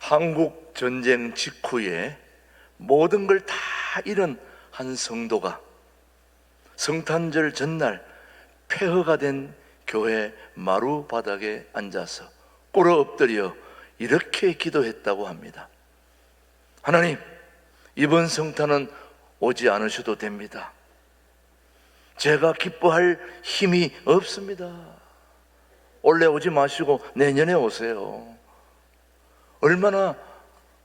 한국 전쟁 직후에 모든 걸 다 잃은 한 성도가 성탄절 전날 폐허가 된 교회 마루 바닥에 앉아서 꿇어 엎드려 이렇게 기도했다고 합니다. 하나님, 이번 성탄은 오지 않으셔도 됩니다. 제가 기뻐할 힘이 없습니다. 올해 오지 마시고 내년에 오세요. 얼마나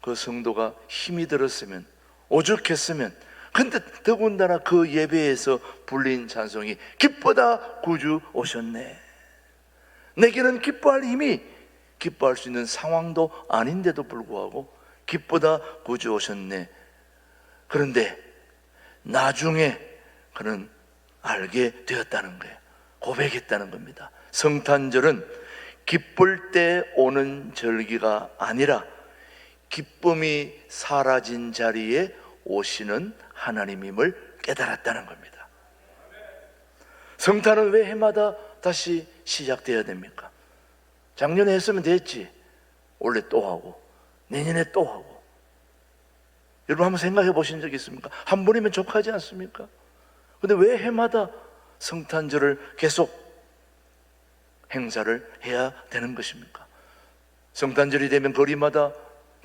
그 성도가 힘이 들었으면, 오죽했으면. 근데 더군다나 그 예배에서 불린 찬송이 기쁘다 구주 오셨네. 내게는 기뻐할 힘이, 기뻐할 수 있는 상황도 아닌데도 불구하고 기쁘다 구주 오셨네. 그런데 나중에 그는 알게 되었다는 거예요. 고백했다는 겁니다. 성탄절은 기쁠 때 오는 절기가 아니라 기쁨이 사라진 자리에 오시는 하나님임을 깨달았다는 겁니다. 성탄은 왜 해마다 다시 시작되어야 됩니까? 작년에 했으면 됐지. 올해 또 하고 내년에 또 하고. 여러분 한번 생각해 보신 적 있습니까? 한 번이면 족하지 않습니까? 근데 왜 해마다 성탄절을 계속 행사를 해야 되는 것입니까? 성탄절이 되면 거리마다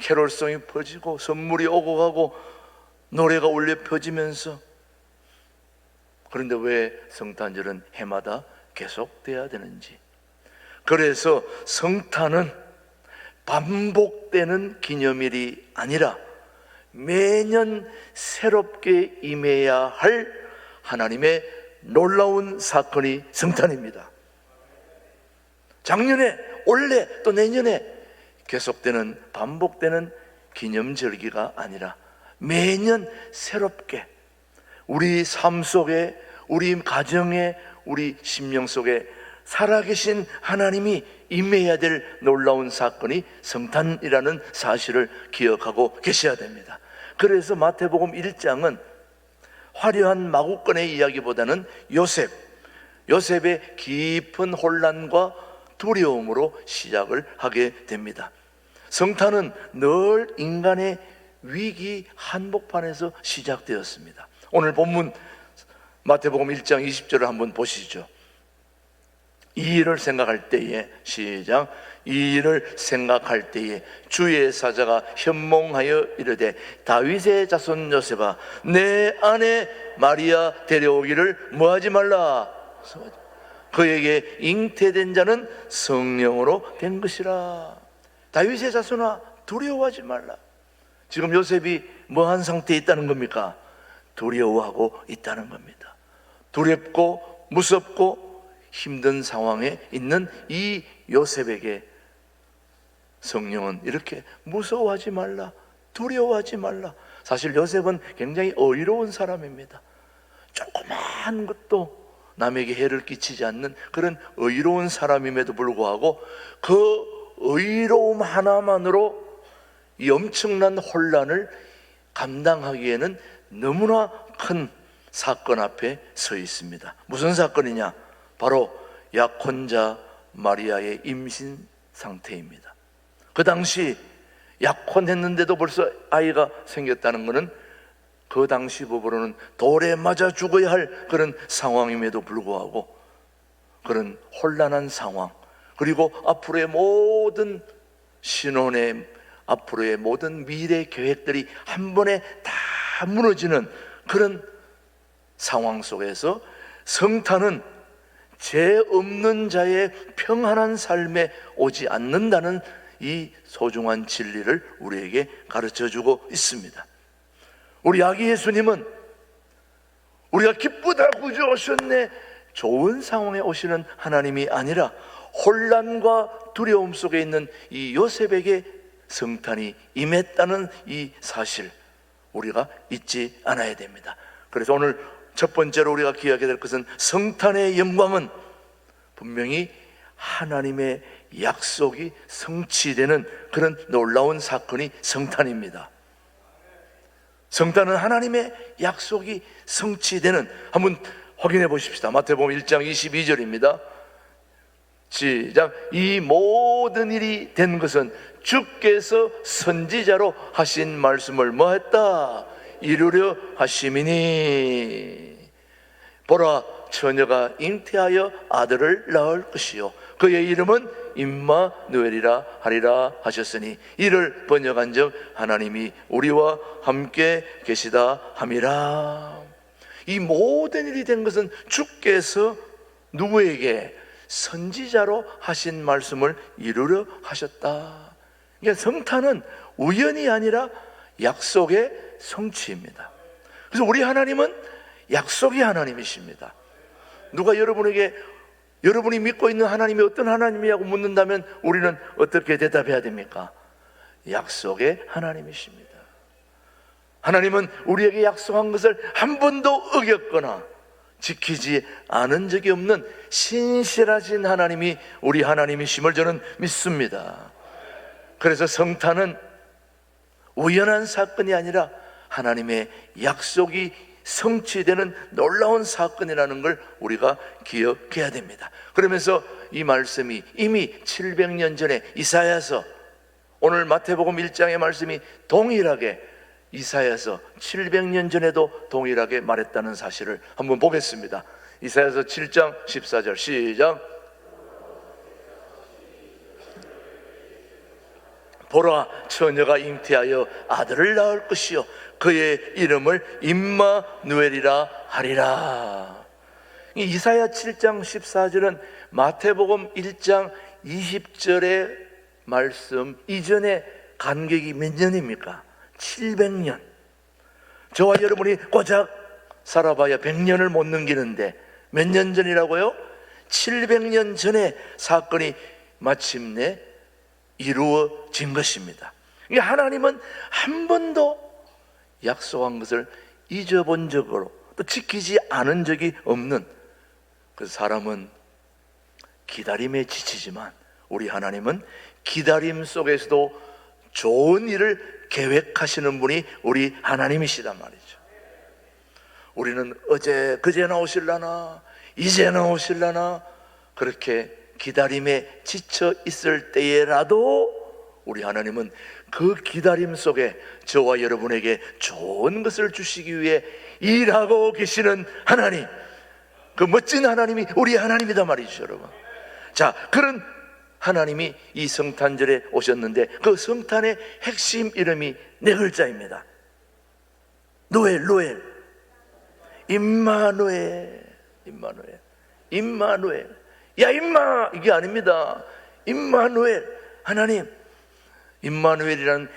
캐롤송이 퍼지고 선물이 오고 가고 노래가 울려 퍼지면서, 그런데 왜 성탄절은 해마다 계속돼야 되는지. 그래서 성탄은 반복되는 기념일이 아니라 매년 새롭게 임해야 할 하나님의 놀라운 사건이 성탄입니다. 작년에, 올해, 또 내년에 계속되는 반복되는 기념절기가 아니라 매년 새롭게 우리 삶 속에, 우리 가정에, 우리 심령 속에 살아계신 하나님이 임해야 될 놀라운 사건이 성탄이라는 사실을 기억하고 계셔야 됩니다. 그래서 마태복음 1장은 화려한 마구간의 이야기보다는 요셉의 깊은 혼란과 두려움으로 시작을 하게 됩니다. 성탄은 늘 인간의 위기 한복판에서 시작되었습니다. 오늘 본문 마태복음 1장 20절을 한번 보시죠. 이 일을 생각할 때에, 시작. 이 일을 생각할 때에 주의 사자가 현몽하여 이르되 다윗의 자손 요셉아, 내 아내 마리아 데려오기를 뭐하지 말라. 그에게 잉태된 자는 성령으로 된 것이라. 다윗의 자손아, 두려워하지 말라. 지금 요셉이 뭐한 상태에 있다는 겁니까? 두려워하고 있다는 겁니다. 두렵고 무섭고 힘든 상황에 있는 이 요셉에게 성령은 이렇게 무서워하지 말라, 두려워하지 말라. 사실 요셉은 굉장히 어이로운 사람입니다. 조그마한 것도 남에게 해를 끼치지 않는 그런 의로운 사람임에도 불구하고 그 의로움 하나만으로 이 엄청난 혼란을 감당하기에는 너무나 큰 사건 앞에 서 있습니다. 무슨 사건이냐? 바로 약혼자 마리아의 임신 상태입니다. 그 당시 약혼했는데도 벌써 아이가 생겼다는 것은 그 당시 법으로는 돌에 맞아 죽어야 할 그런 상황임에도 불구하고 그런 혼란한 상황, 그리고 앞으로의 모든 신혼의 앞으로의 모든 미래 계획들이 한 번에 다 무너지는 그런 상황 속에서 성탄은 죄 없는 자의 평안한 삶에 오지 않는다는 이 소중한 진리를 우리에게 가르쳐주고 있습니다. 우리 아기 예수님은 우리가 기쁘다 구주 오셨네, 좋은 상황에 오시는 하나님이 아니라 혼란과 두려움 속에 있는 이 요셉에게 성탄이 임했다는 이 사실, 우리가 잊지 않아야 됩니다. 그래서 오늘 첫 번째로 우리가 기억해야 될 것은 성탄의 영광은 분명히 하나님의 약속이 성취되는 그런 놀라운 사건이 성탄입니다. 성탄은 하나님의 약속이 성취되는, 한번 확인해 보십시다. 마태복음 1장 22절입니다. 시작. 이 모든 일이 된 것은 주께서 선지자로 하신 말씀을 뭐했다? 이루려 하심이니. 보라, 처녀가 잉태하여 아들을 낳을 것이요 그의 이름은 임마누엘이라 하리라 하셨으니 이를 번역한즉 하나님이 우리와 함께 계시다 함이라. 이 모든 일이 된 것은 주께서 누구에게? 선지자로 하신 말씀을 이루려 하셨다. 그러니까 성탄은 우연이 아니라 약속의 성취입니다. 그래서 우리 하나님은 약속의 하나님이십니다. 누가 여러분에게 여러분이 믿고 있는 하나님이 어떤 하나님이냐고 묻는다면 우리는 어떻게 대답해야 됩니까? 약속의 하나님이십니다. 하나님은 우리에게 약속한 것을 한 번도 어겼거나 지키지 않은 적이 없는 신실하신 하나님이 우리 하나님이심을 저는 믿습니다. 그래서 성탄은 우연한 사건이 아니라 하나님의 약속이 성취되는 놀라운 사건이라는 걸 우리가 기억해야 됩니다. 그러면서 이 말씀이 이미 700년 전에 이사야서, 오늘 마태복음 1장의 말씀이 동일하게 이사야서 700년 전에도 동일하게 말했다는 사실을 한번 보겠습니다. 이사야서 7장 14절 시작. 보라, 처녀가 잉태하여 아들을 낳을 것이요 그의 이름을 임마누엘이라 하리라. 이사야 7장 14절은 마태복음 1장 20절의 말씀 이전에 간격이 몇 년입니까? 700년. 저와 여러분이 고작 살아봐야 100년을 못 넘기는데 몇 년 전이라고요? 700년 전에 사건이 마침내 이루어진 것입니다. 하나님은 한 번도 약속한 것을 잊어본 적으로 또 지키지 않은 적이 없는, 그 사람은 기다림에 지치지만 우리 하나님은 기다림 속에서도 좋은 일을 계획하시는 분이 우리 하나님이시단 말이죠. 우리는 어제 그제나 오실라나 이제나 오실라나 그렇게 기다림에 지쳐 있을 때에라도 우리 하나님은 그 기다림 속에 저와 여러분에게 좋은 것을 주시기 위해 일하고 계시는 하나님, 그 멋진 하나님이 우리 하나님이다 말이죠, 여러분. 자, 그런 하나님이 이 성탄절에 오셨는데 그 성탄의 핵심 이름이 네 글자입니다. 노엘, 노엘, 임마누엘, 임마누엘, 임마누엘. 야, 임마, 이게 아닙니다. 임마누엘, 하나님. 임마누엘이라는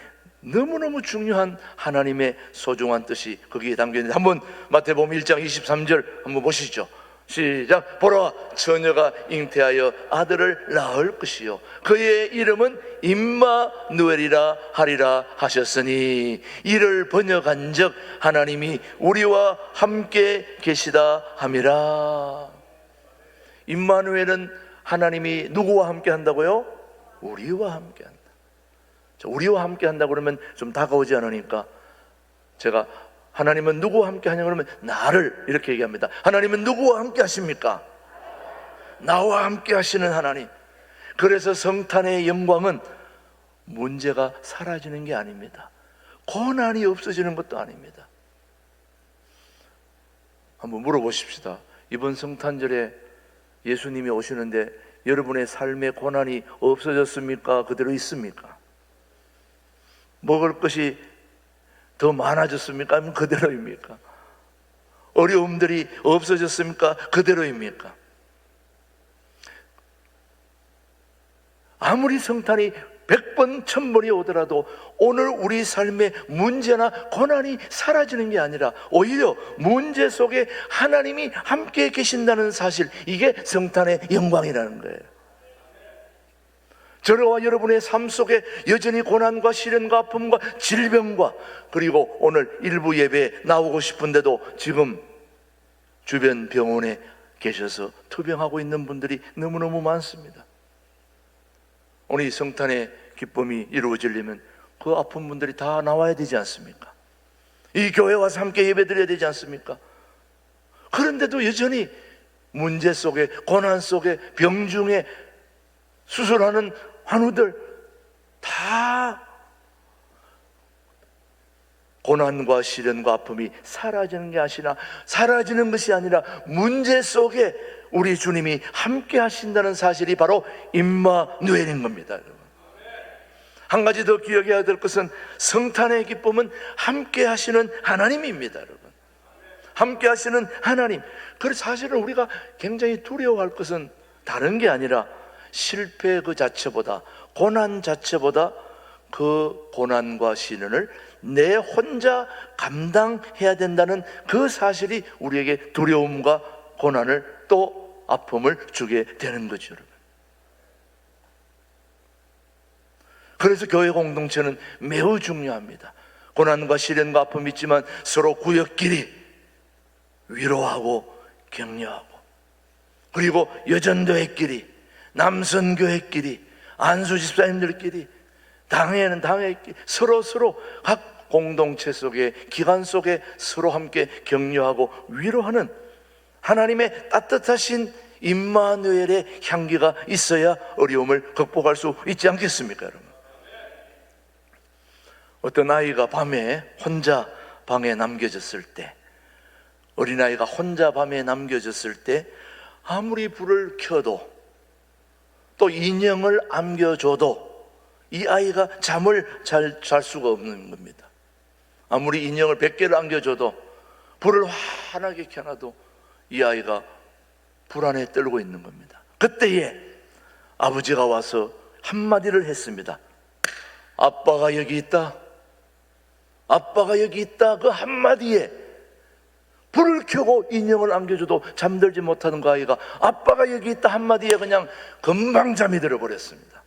너무너무 중요한 하나님의 소중한 뜻이 거기에 담겨있는데, 한번 마태복음 1장 23절 한번 보시죠. 시작. 보라, 처녀가 잉태하여 아들을 낳을 것이요 그의 이름은 임마누엘이라 하리라 하셨으니 이를 번역한즉 하나님이 우리와 함께 계시다 함이라. 임마누엘은 하나님이 누구와 함께 한다고요? 우리와 함께 한다. 우리와 함께 한다고 그러면 좀 다가오지 않으니까 제가 하나님은 누구와 함께 하냐 그러면 나를 이렇게 얘기합니다. 하나님은 누구와 함께 하십니까? 나와 함께 하시는 하나님. 그래서 성탄의 영광은 문제가 사라지는 게 아닙니다. 고난이 없어지는 것도 아닙니다. 한번 물어보십시다. 이번 성탄절에 예수님이 오시는데 여러분의 삶의 고난이 없어졌습니까? 그대로 있습니까? 먹을 것이 더 많아졌습니까? 아니면 그대로입니까? 어려움들이 없어졌습니까? 그대로입니까? 아무리 성탄이 100번 1000번이 오더라도 오늘 우리 삶의 문제나 고난이 사라지는 게 아니라 오히려 문제 속에 하나님이 함께 계신다는 사실, 이게 성탄의 영광이라는 거예요. 저와 여러분의 삶 속에 여전히 고난과 시련과 아픔과 질병과, 그리고 오늘 일부 예배에 나오고 싶은데도 지금 주변 병원에 계셔서 투병하고 있는 분들이 너무너무 많습니다. 오늘 이 성탄의 기쁨이 이루어지려면 그 아픈 분들이 다 나와야 되지 않습니까? 이 교회 와서 함께 예배드려야 되지 않습니까? 그런데도 여전히 문제 속에, 고난 속에, 병 중에 수술하는 환우들 다 고난과 시련과 아픔이 사라지는 것이 아니라 문제 속에 우리 주님이 함께 하신다는 사실이 바로 임마누엘인 겁니다, 여러분. 한 가지 더 기억해야 될 것은 성탄의 기쁨은 함께 하시는 하나님입니다, 여러분. 함께 하시는 하나님. 그래서 사실은 우리가 굉장히 두려워할 것은 다른 게 아니라 실패 그 자체보다, 고난 자체보다 그 고난과 시련을 내 혼자 감당해야 된다는 그 사실이 우리에게 두려움과 고난을 또 아픔을 주게 되는 거죠, 여러분. 그래서 교회 공동체는 매우 중요합니다. 고난과 시련과 아픔이 있지만 서로 구역끼리 위로하고 격려하고, 그리고 여전도회끼리, 남선교회끼리, 안수집사님들끼리, 당회는 당회끼리 서로 각 공동체 속에, 기관 속에 서로 함께 격려하고 위로하는 하나님의 따뜻하신 임마누엘의 향기가 있어야 어려움을 극복할 수 있지 않겠습니까, 여러분? 어떤 아이가 밤에 혼자 방에 남겨졌을 때, 어린아이가 혼자 밤에 남겨졌을 때 아무리 불을 켜도 또 인형을 안겨줘도 이 아이가 잠을 잘 수가 없는 겁니다. 아무리 인형을 100개를 안겨줘도, 불을 환하게 켜놔도 이 아이가 불안에 떨고 있는 겁니다. 그때에 아버지가 와서 한마디를 했습니다. 아빠가 여기 있다. 아빠가 여기 있다. 그 한마디에 불을 켜고 인형을 안겨줘도 잠들지 못하는 그 아이가 아빠가 여기 있다 한마디에 그냥 금방 잠이 들어버렸습니다.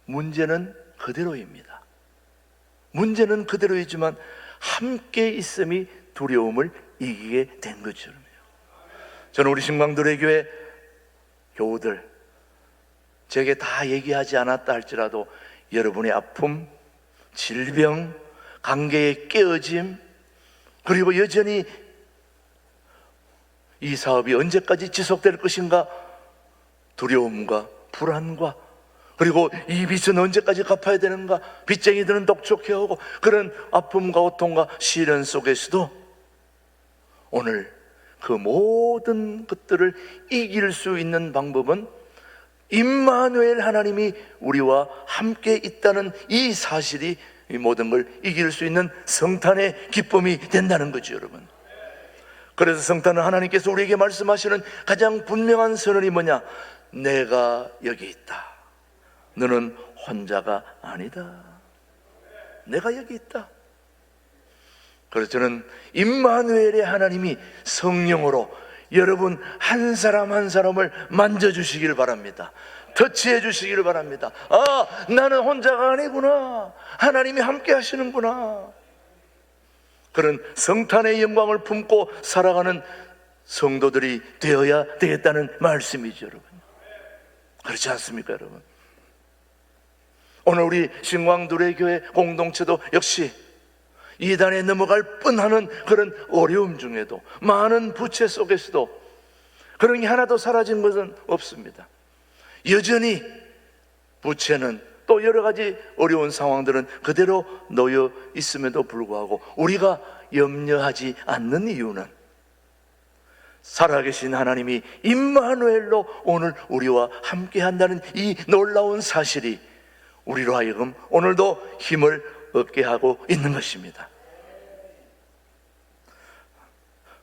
문제는 그대로입니다. 문제는 그대로이지만 함께 있음이 두려움을 이기게 된 것처럼요. 저는 우리 신광도래 교회 교우들, 제게 다 얘기하지 않았다 할지라도 여러분의 아픔, 질병, 관계의 깨어짐, 그리고 여전히 이 사업이 언제까지 지속될 것인가 두려움과 불안과, 그리고 이 빚은 언제까지 갚아야 되는가, 빚쟁이들은 독촉해오고, 그런 아픔과 고통과 시련 속에서도 오늘 그 모든 것들을 이길 수 있는 방법은 임마누엘 하나님이 우리와 함께 있다는 이 사실이 이 모든 걸 이길 수 있는 성탄의 기쁨이 된다는 거죠, 여러분. 그래서 성탄은 하나님께서 우리에게 말씀하시는 가장 분명한 선언이 뭐냐? 내가 여기 있다. 너는 혼자가 아니다. 내가 여기 있다. 그래서 저는 임마누엘의 하나님이 성령으로 여러분 한 사람 한 사람을 만져주시길 바랍니다. 터치해 주시기를 바랍니다. 아, 나는 혼자가 아니구나. 하나님이 함께 하시는구나. 그런 성탄의 영광을 품고 살아가는 성도들이 되어야 되겠다는 말씀이죠, 여러분. 그렇지 않습니까, 여러분? 오늘 우리 신광두레교회 공동체도 역시 이단에 넘어갈 뻔하는 그런 어려움 중에도, 많은 부채 속에서도 그런 게 하나도 사라진 것은 없습니다. 여전히 부채는, 또 여러 가지 어려운 상황들은 그대로 놓여 있음에도 불구하고 우리가 염려하지 않는 이유는 살아계신 하나님이 임마누엘로 오늘 우리와 함께 한다는 이 놀라운 사실이 우리로 하여금 오늘도 힘을 얻게 하고 있는 것입니다.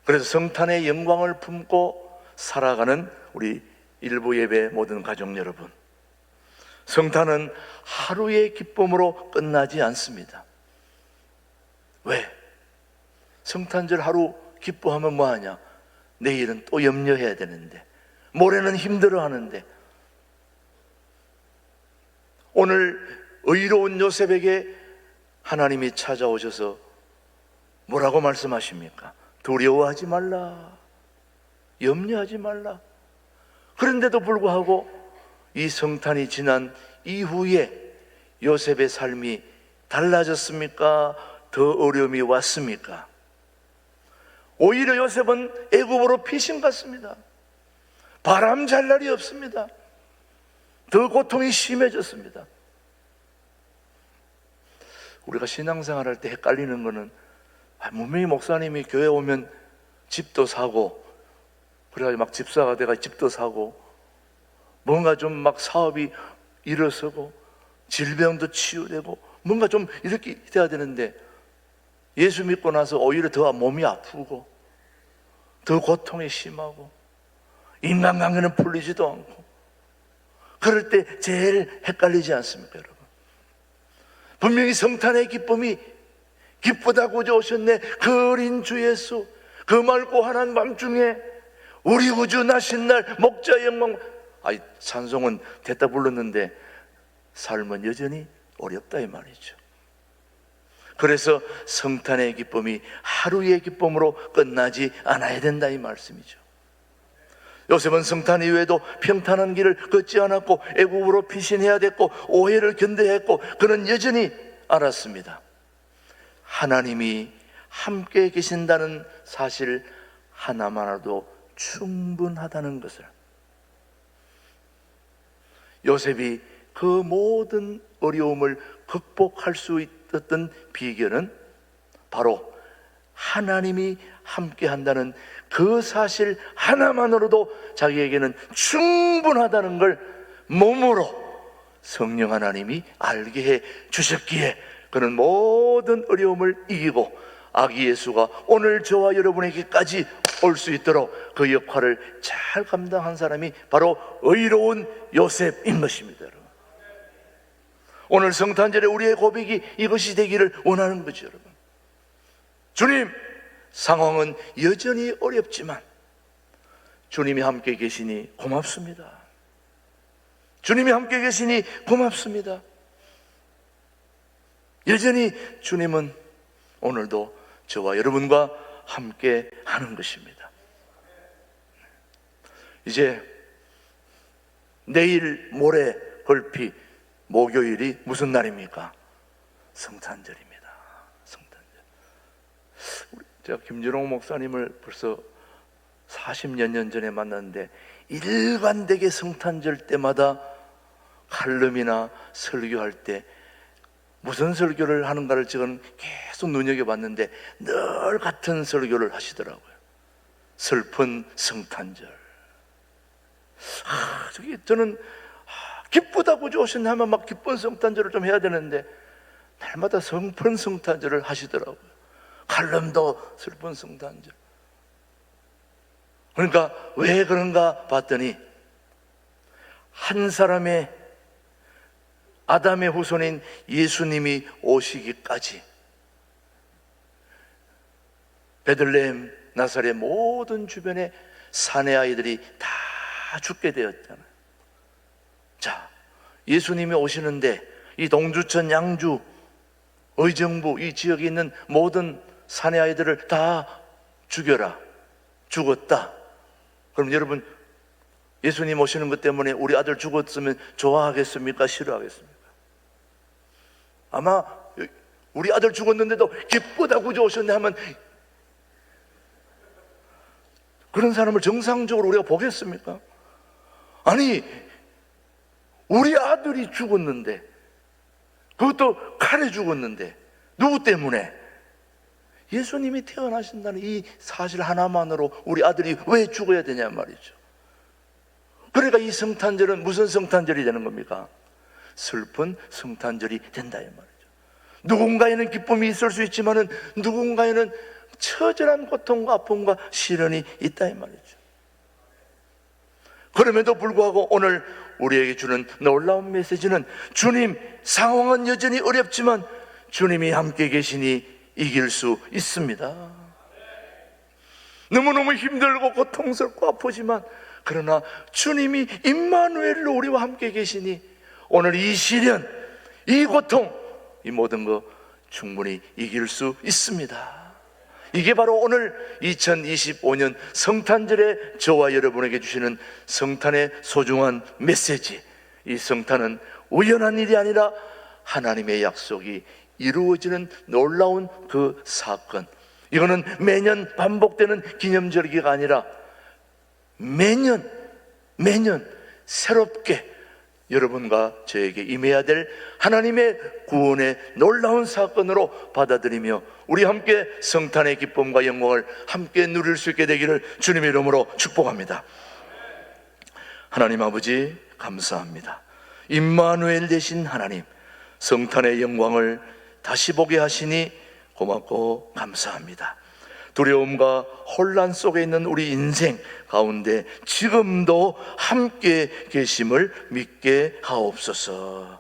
그래서 성탄의 영광을 품고 살아가는 우리 일부 예배 모든 가족 여러분, 성탄은 하루의 기쁨으로 끝나지 않습니다. 왜? 성탄절 하루 기뻐하면 뭐하냐? 내일은 또 염려해야 되는데, 모레는 힘들어하는데. 오늘 의로운 요셉에게 하나님이 찾아오셔서 뭐라고 말씀하십니까? 두려워하지 말라, 염려하지 말라. 그런데도 불구하고 이 성탄이 지난 이후에 요셉의 삶이 달라졌습니까? 더 어려움이 왔습니까? 오히려 요셉은 애굽으로 피신 갔습니다. 바람 잘 날이 없습니다. 더 고통이 심해졌습니다. 우리가 신앙생활 할 때 헷갈리는 거는 분명히 목사님이 교회 오면 집도 사고 그래가지고 막 집사가 돼가 집도 사고 뭔가 좀 막 사업이 일어서고 질병도 치유되고 뭔가 좀 이렇게 돼야 되는데 예수 믿고 나서 오히려 더 몸이 아프고 더 고통이 심하고 인간관계는 풀리지도 않고 그럴 때 제일 헷갈리지 않습니까, 여러분? 분명히 성탄의 기쁨이 기쁘다고 오셨네. 그 어린 주 예수, 그 맑고 환한 밤중에 우리 구주 나신 날 목자의 영광. 찬송은 됐다 불렀는데 삶은 여전히 어렵다 이 말이죠. 그래서 성탄의 기쁨이 하루의 기쁨으로 끝나지 않아야 된다 이 말씀이죠. 요셉은 성탄 이후에도 평탄한 길을 걷지 않았고 애국으로 피신해야 됐고 오해를 견뎌야 했고 그는 여전히 알았습니다. 하나님이 함께 계신다는 사실 하나만으로도 충분하다는 것을. 요셉이 그 모든 어려움을 극복할 수 있었던 비결은 바로 하나님이 함께 한다는 그 사실 하나만으로도 자기에게는 충분하다는 걸 몸으로 성령 하나님이 알게 해 주셨기에 그는 모든 어려움을 이기고 아기 예수가 오늘 저와 여러분에게까지 올 수 있도록 그 역할을 잘 감당한 사람이 바로 의로운 요셉인 것입니다. 여러분. 오늘 성탄절에 우리의 고백이 이것이 되기를 원하는 거죠. 여러분. 주님, 상황은 여전히 어렵지만 주님이 함께 계시니 고맙습니다. 주님이 함께 계시니 고맙습니다. 여전히 주님은 오늘도 저와 여러분과 함께 하는 것입니다. 이제 내일 모레 걸피 목요일이 무슨 날입니까? 성탄절입니다. 성탄절. 제가 김준홍 목사님을 벌써 40여 년 전에 만났는데 일관되게 성탄절 때마다 칼럼이나 설교할 때 무슨 설교를 하는가를 저는 계속 눈여겨봤는데 늘 같은 설교를 하시더라고요. 슬픈 성탄절. 저는 기쁘다고 오셨네 하면 막 기쁜 성탄절을 좀 해야 되는데 날마다 슬픈 성탄절을 하시더라고요. 칼럼도 슬픈 성탄절. 그러니까 왜 그런가 봤더니 한 사람의 아담의 후손인 예수님이 오시기까지 베들레헴 나사렛 모든 주변의 사내 아이들이 다 죽게 되었잖아요. 자, 예수님이 오시는데 이 동주천 양주 의정부 이 지역에 있는 모든 사내 아이들을 다 죽여라. 죽었다. 그럼 여러분 예수님 오시는 것 때문에 우리 아들 죽었으면 좋아하겠습니까? 싫어하겠습니까? 아마 우리 아들 죽었는데도 기쁘다고 오셨네 하면 그런 사람을 정상적으로 우리가 보겠습니까? 아니 우리 아들이 죽었는데 그것도 칼에 죽었는데 누구 때문에? 예수님이 태어나신다는 이 사실 하나만으로 우리 아들이 왜 죽어야 되냐 말이죠. 그러니까 이 성탄절은 무슨 성탄절이 되는 겁니까? 슬픈 성탄절이 된다 이 말이죠. 누군가에는 기쁨이 있을 수 있지만은 누군가에는 처절한 고통과 아픔과 시련이 있다 이 말이죠. 그럼에도 불구하고 오늘 우리에게 주는 놀라운 메시지는 주님, 상황은 여전히 어렵지만 주님이 함께 계시니 이길 수 있습니다. 너무너무 힘들고 고통스럽고 아프지만 그러나 주님이 임마누엘로 우리와 함께 계시니 오늘 이 시련, 이 고통, 이 모든 거 충분히 이길 수 있습니다. 이게 바로 오늘 2025년 성탄절에 저와 여러분에게 주시는 성탄의 소중한 메시지. 이 성탄은 우연한 일이 아니라 하나님의 약속이 이루어지는 놀라운 그 사건. 이거는 매년 반복되는 기념절기가 아니라 매년 새롭게 여러분과 저에게 임해야 될 하나님의 구원의 놀라운 사건으로 받아들이며 우리 함께 성탄의 기쁨과 영광을 함께 누릴 수 있게 되기를 주님의 이름으로 축복합니다. 하나님 아버지 감사합니다. 임마누엘 되신 하나님, 성탄의 영광을 다시 보게 하시니 고맙고 감사합니다. 두려움과 혼란 속에 있는 우리 인생 가운데 지금도 함께 계심을 믿게 하옵소서.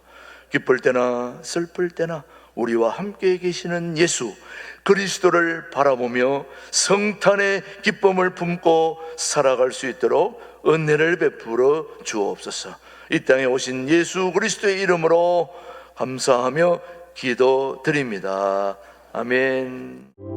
기쁠 때나 슬플 때나 우리와 함께 계시는 예수 그리스도를 바라보며 성탄의 기쁨을 품고 살아갈 수 있도록 은혜를 베풀어 주옵소서. 이 땅에 오신 예수 그리스도의 이름으로 감사하며 기도드립니다. 아멘.